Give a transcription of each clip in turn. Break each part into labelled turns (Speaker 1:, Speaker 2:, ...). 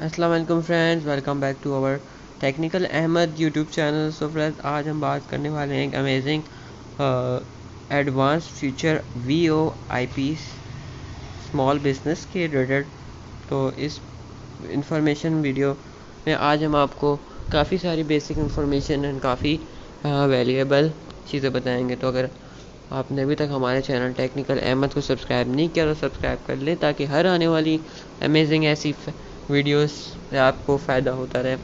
Speaker 1: अस्सलाम वालेकुम friends, welcome back to our technical Ahmed YouTube channel. So friends, आज हम बात करने वाले हैं एक amazing advance feature VoIP small business के रिलेटेड। तो इस इंफॉर्मेशन वीडियो में आज हम आपको काफ़ी सारी बेसिक इंफॉर्मेशन एंड काफ़ी वैल्यूएबल चीज़ें बताएंगे। तो अगर आपने अभी तक हमारे चैनल टेक्निकल अहमद को सब्सक्राइब नहीं किया तो सब्सक्राइब कर लें, ताकि हर आने वाली अमेजिंग ऐसी वीडियोस से आपको फ़ायदा होता रहे।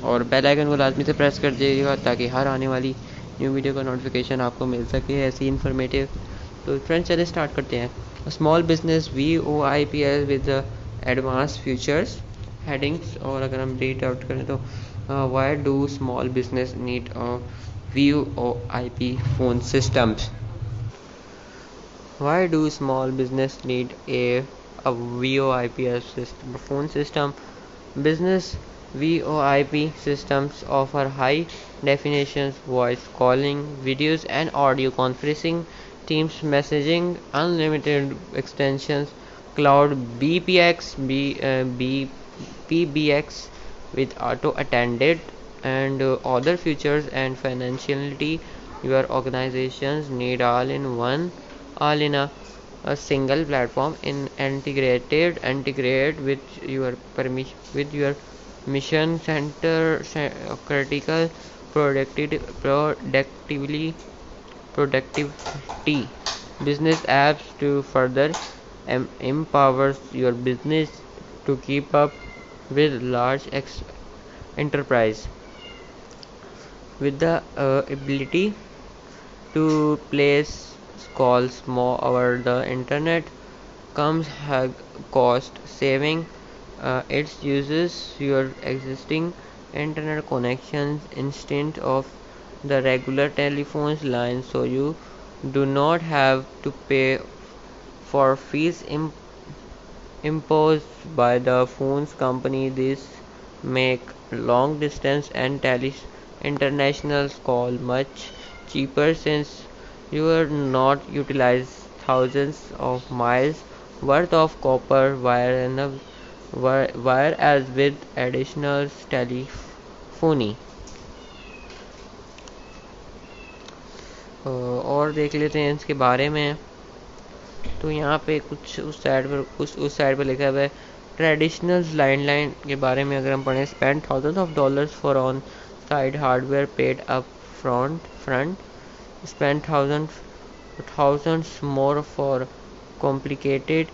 Speaker 1: और बेल आइकन को लाजमी से प्रेस कर दीजिएगा ताकि हर आने वाली न्यू वीडियो का नोटिफिकेशन आपको मिल सके ऐसी इन्फॉर्मेटिव। तो फ्रेंड्स, चलिए स्टार्ट करते हैं। Small business VoIP with advance features headings. और अगर हम रीड आउट करें तो why do small business need VoIP phone systems? Why do small business need a VoIP system, phone system? Business VoIP systems offer high definition voice calling, videos and audio conferencing, Teams messaging, unlimited extensions, cloud PBX with auto attended and other features and functionality your organizations need all in a single platform in integrate with your permission with your mission center critical productively productivity business apps to further empowers your business to keep up with large enterprise with the ability to place calls more over the internet comes cost saving. It uses your existing internet connections instead of the regular telephones line, so you do not have to pay for fees imposed by the phones company. This make long distance and international call much cheaper, since you are not utilize thousands of miles worth of copper wire as with additional telephony. और देख लेते हैं इसके बारे में। तो यहाँ पे कुछ उस साइड पर लिखा हुआ है ट्रेडिशनल लैंडलाइन के बारे में। अगर हम पढ़ें, spend thousand of dollars for on side hardware paid up front spend thousands more for complicated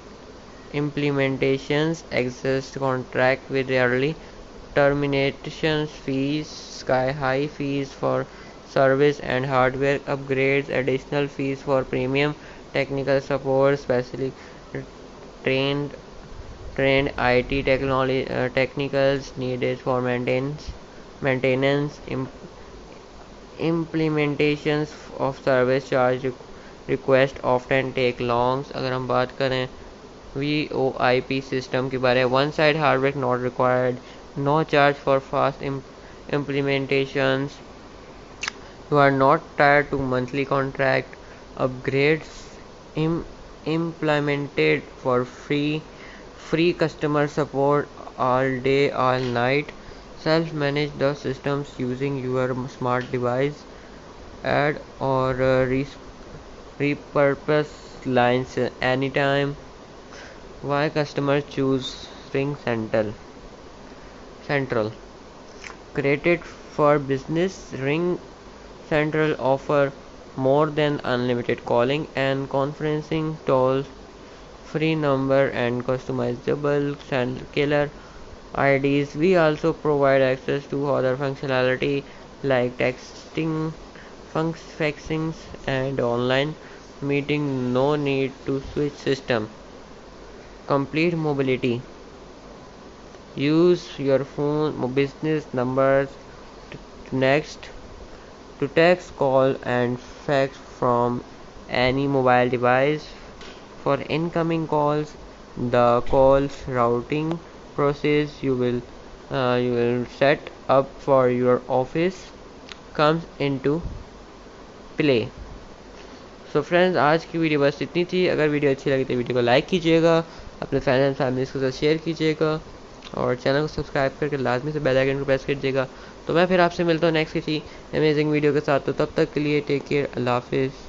Speaker 1: implementations, exist contract with early terminations fees, sky high fees for service and hardware upgrades, additional fees for premium technical support, specially trained trained IT technicals needed for maintenance implementations of service charge request often take long. अगर हम बात करें VoIP system के बारे में, one side hardware not required, no charge for fast implementations, you are not tied to monthly contract, upgrades implemented for free customer support all day all night, self-manage the systems using your smart device, add or repurpose lines anytime. Why customers choose Ring Central? Created for business, Ring Central offer more than unlimited calling and conferencing, toll free number and customizable killer IDs. We also provide access to other functionality like texting, faxing and online meeting. No need to switch system. Complete mobility. Use your phone business numbers to next to text, call and fax from any mobile device. For incoming calls, the calls routing process you will set up for your office comes into play. So friends, आज की video बस इतनी थी। अगर video अच्छी लगी तो video को लाइक कीजिएगा, अपने फ्रेंड्स एंड फैमिलीज़ के साथ शेयर कीजिएगा और चैनल को सब्सक्राइब करके लाजमी से बेल आइकन को प्रेस कर दीजिएगा। तो मैं फिर आपसे मिलता हूँ नेक्स्ट किसी अमेजिंग वीडियो के साथ। तो तब तक के लिए टेक केयर, अल्लाह हाफिज़।